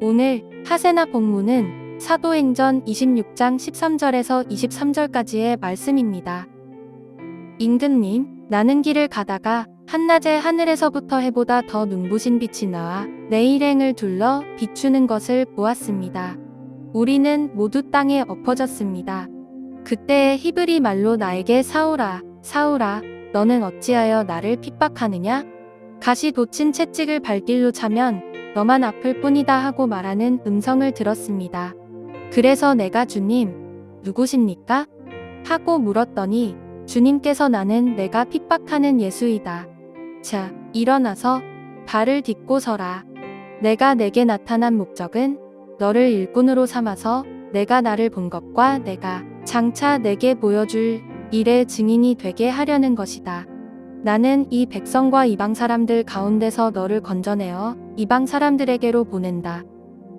오늘 하세나 본문은 사도행전 26장 13절에서 23절까지의 말씀입니다. 임금님, 나는 길을 가다가 한낮에 하늘에서부터 해보다 더 눈부신 빛이 나와 내 일행을 둘러 비추는 것을 보았습니다. 우리는 모두 땅에 엎어졌습니다. 그때에 히브리 말로 나에게 사울아, 사울아, 너는 어찌하여 나를 핍박하느냐? 가시 돋친 채찍을 발길로 차면 너만 아플 뿐이다 하고 말하는 음성을 들었습니다. 그래서 내가 주님, 누구십니까? 하고 물었더니 주님께서 나는 내가 핍박하는 예수이다. 자, 일어나서 발을 딛고 서라. 내가 내게 나타난 목적은 너를 일꾼으로 삼아서 내가 나를 본 것과 내가 장차 내게 보여줄 일의 증인이 되게 하려는 것이다. 나는 이 백성과 이방 사람들 가운데서 너를 건져내어 이방 사람들에게로 보낸다.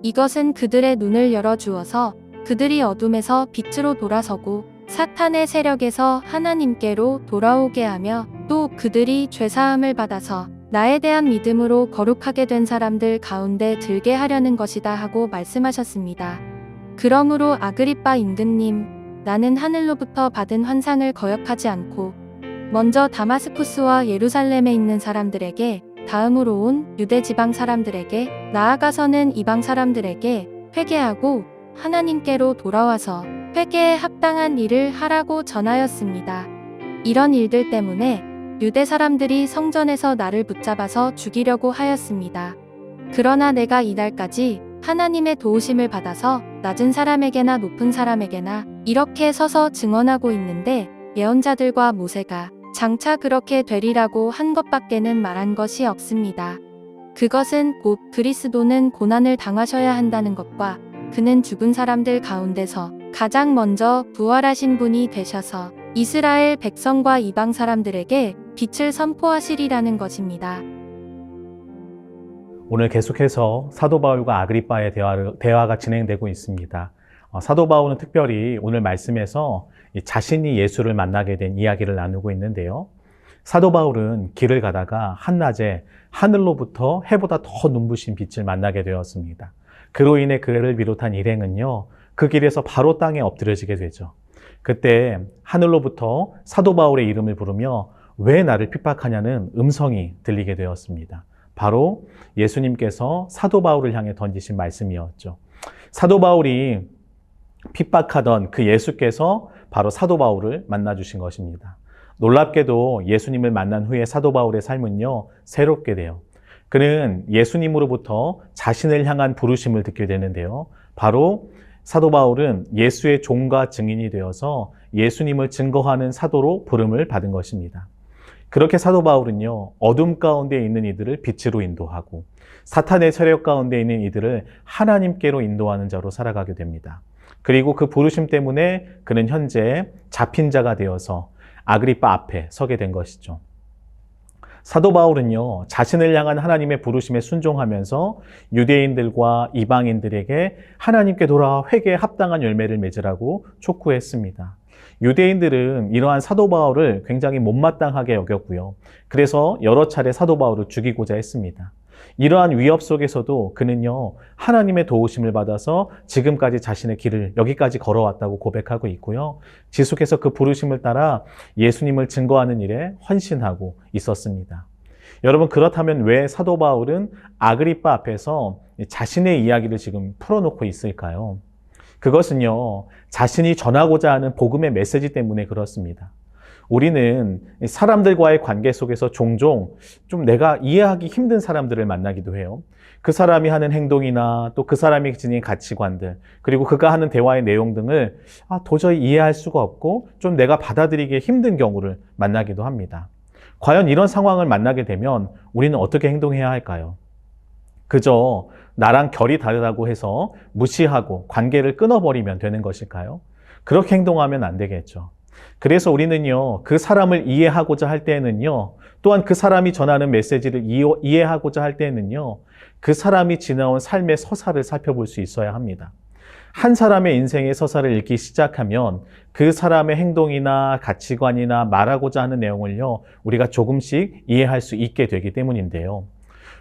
이것은 그들의 눈을 열어주어서 그들이 어둠에서 빛으로 돌아서고 사탄의 세력에서 하나님께로 돌아오게 하며 또 그들이 죄사함을 받아서 나에 대한 믿음으로 거룩하게 된 사람들 가운데 들게 하려는 것이다 하고 말씀하셨습니다. 그러므로 아그리빠 임금님, 나는 하늘로부터 받은 환상을 거역하지 않고 먼저 다마스쿠스와 예루살렘에 있는 사람들에게, 다음으로 온 유대 지방 사람들에게, 나아가서는 이방 사람들에게 회개하고 하나님께로 돌아와서 회개에 합당한 일을 하라고 전하였습니다. 이런 일들 때문에 유대 사람들이 성전에서 나를 붙잡아서 죽이려고 하였습니다. 그러나 내가 이날까지 하나님의 도우심을 받아서 낮은 사람에게나 높은 사람에게나 이렇게 서서 증언하고 있는데 예언자들과 모세가 장차 그렇게 되리라고 한 것밖에는 말한 것이 없습니다. 그것은 곧 그리스도는 고난을 당하셔야 한다는 것과 그는 죽은 사람들 가운데서 가장 먼저 부활하신 분이 되셔서 이스라엘 백성과 이방 사람들에게 빛을 선포하시리라는 것입니다. 오늘 계속해서 사도 바울과 아그리빠의 대화가 진행되고 있습니다. 사도 바울은 특별히 오늘 말씀에서 자신이 예수를 만나게 된 이야기를 나누고 있는데요. 사도 바울은 길을 가다가 한낮에 하늘로부터 해보다 더 눈부신 빛을 만나게 되었습니다. 그로 인해 그를 비롯한 일행은요, 그 길에서 바로 땅에 엎드려지게 되죠. 그때 하늘로부터 사도 바울의 이름을 부르며 왜 나를 핍박하냐는 음성이 들리게 되었습니다. 바로 예수님께서 사도 바울을 향해 던지신 말씀이었죠. 사도 바울이 핍박하던 그 예수께서 바로 사도 바울을 만나주신 것입니다. 놀랍게도 예수님을 만난 후에 사도 바울의 삶은요, 새롭게 돼요. 그는 예수님으로부터 자신을 향한 부르심을 듣게 되는데요. 바로 사도 바울은 예수의 종과 증인이 되어서 예수님을 증거하는 사도로 부름을 받은 것입니다. 그렇게 사도 바울은요, 어둠 가운데 있는 이들을 빛으로 인도하고 사탄의 세력 가운데 있는 이들을 하나님께로 인도하는 자로 살아가게 됩니다. 그리고 그 부르심 때문에 그는 현재 잡힌 자가 되어서 아그리빠 앞에 서게 된 것이죠. 사도 바울은요, 자신을 향한 하나님의 부르심에 순종하면서 유대인들과 이방인들에게 하나님께 돌아와 회개에 합당한 열매를 맺으라고 촉구했습니다. 유대인들은 이러한 사도 바울을 굉장히 못마땅하게 여겼고요. 그래서 여러 차례 사도 바울을 죽이고자 했습니다. 이러한 위협 속에서도 그는요, 하나님의 도우심을 받아서 지금까지 자신의 길을 여기까지 걸어왔다고 고백하고 있고요. 지속해서 그 부르심을 따라 예수님을 증거하는 일에 헌신하고 있었습니다. 여러분, 그렇다면 왜 사도 바울은 아그리빠 앞에서 자신의 이야기를 지금 풀어놓고 있을까요? 그것은요, 자신이 전하고자 하는 복음의 메시지 때문에 그렇습니다. 우리는 사람들과의 관계 속에서 종종 좀 내가 이해하기 힘든 사람들을 만나기도 해요. 그 사람이 하는 행동이나 또 그 사람이 지닌 가치관들, 그리고 그가 하는 대화의 내용 등을 도저히 이해할 수가 없고 좀 내가 받아들이기 힘든 경우를 만나기도 합니다. 과연 이런 상황을 만나게 되면 우리는 어떻게 행동해야 할까요? 그저 나랑 결이 다르다고 해서 무시하고 관계를 끊어버리면 되는 것일까요? 그렇게 행동하면 안 되겠죠. 그래서 우리는요, 그 사람을 이해하고자 할 때에는요, 또한 그 사람이 전하는 메시지를 이해하고자 할 때에는요, 그 사람이 지나온 삶의 서사를 살펴볼 수 있어야 합니다. 한 사람의 인생의 서사를 읽기 시작하면 그 사람의 행동이나 가치관이나 말하고자 하는 내용을요, 우리가 조금씩 이해할 수 있게 되기 때문인데요.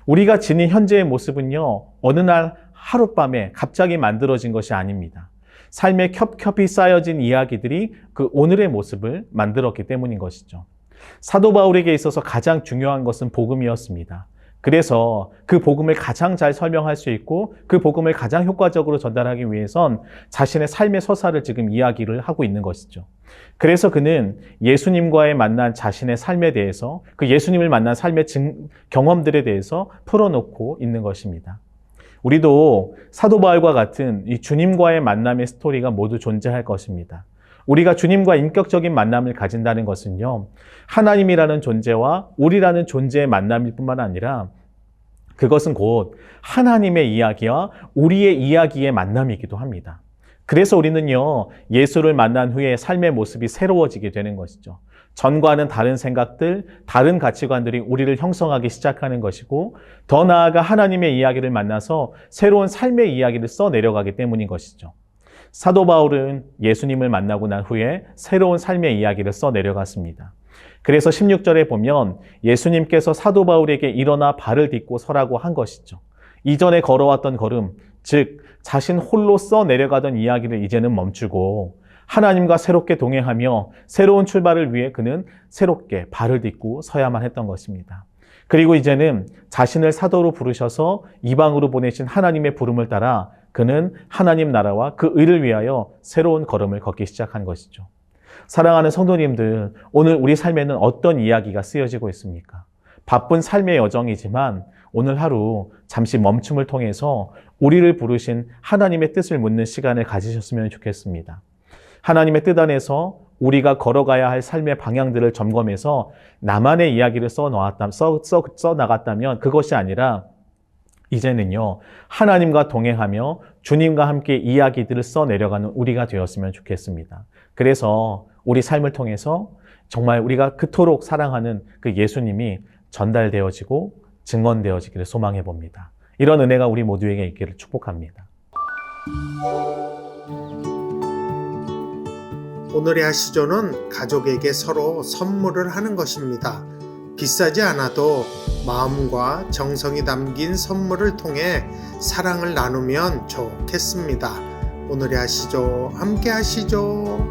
우리가 지닌 현재의 모습은요, 어느 날 하룻밤에 갑자기 만들어진 것이 아닙니다. 삶에 겹겹이 쌓여진 이야기들이 그 오늘의 모습을 만들었기 때문인 것이죠. 사도 바울에게 있어서 가장 중요한 것은 복음이었습니다. 그래서 그 복음을 가장 잘 설명할 수 있고 그 복음을 가장 효과적으로 전달하기 위해선 자신의 삶의 서사를 지금 이야기를 하고 있는 것이죠. 그래서 그는 예수님과의 만난 자신의 삶에 대해서 그 예수님을 만난 삶의 경험들에 대해서 풀어놓고 있는 것입니다. 우리도 사도 바울과 같은 이 주님과의 만남의 스토리가 모두 존재할 것입니다. 우리가 주님과 인격적인 만남을 가진다는 것은요, 하나님이라는 존재와 우리라는 존재의 만남일 뿐만 아니라 그것은 곧 하나님의 이야기와 우리의 이야기의 만남이기도 합니다. 그래서 우리는요, 예수를 만난 후에 삶의 모습이 새로워지게 되는 것이죠. 전과는 다른 생각들, 다른 가치관들이 우리를 형성하기 시작하는 것이고, 더 나아가 하나님의 이야기를 만나서 새로운 삶의 이야기를 써내려가기 때문인 것이죠. 사도 바울은 예수님을 만나고 난 후에 새로운 삶의 이야기를 써내려갔습니다. 그래서 16절에 보면 예수님께서 사도 바울에게 일어나 발을 딛고 서라고 한 것이죠. 이전에 걸어왔던 걸음, 즉 자신 홀로 써내려가던 이야기를 이제는 멈추고 하나님과 새롭게 동행하며 새로운 출발을 위해 그는 새롭게 발을 딛고 서야만 했던 것입니다. 그리고 이제는 자신을 사도로 부르셔서 이방으로 보내신 하나님의 부름을 따라 그는 하나님 나라와 그 의를 위하여 새로운 걸음을 걷기 시작한 것이죠. 사랑하는 성도님들, 오늘 우리 삶에는 어떤 이야기가 쓰여지고 있습니까? 바쁜 삶의 여정이지만 오늘 하루 잠시 멈춤을 통해서 우리를 부르신 하나님의 뜻을 묻는 시간을 가지셨으면 좋겠습니다. 하나님의 뜻 안에서 우리가 걸어가야 할 삶의 방향들을 점검해서 나만의 이야기를 써나갔다면 그것이 아니라 이제는요, 하나님과 동행하며 주님과 함께 이야기들을 써내려가는 우리가 되었으면 좋겠습니다. 그래서 우리 삶을 통해서 정말 우리가 그토록 사랑하는 그 예수님이 전달되어지고 증언되어지기를 소망해 봅니다. 이런 은혜가 우리 모두에게 있기를 축복합니다. 오늘의 하시조는 가족에게 서로 선물을 하는 것입니다. 비싸지 않아도 마음과 정성이 담긴 선물을 통해 사랑을 나누면 좋겠습니다. 오늘의 하시조 함께 하시죠.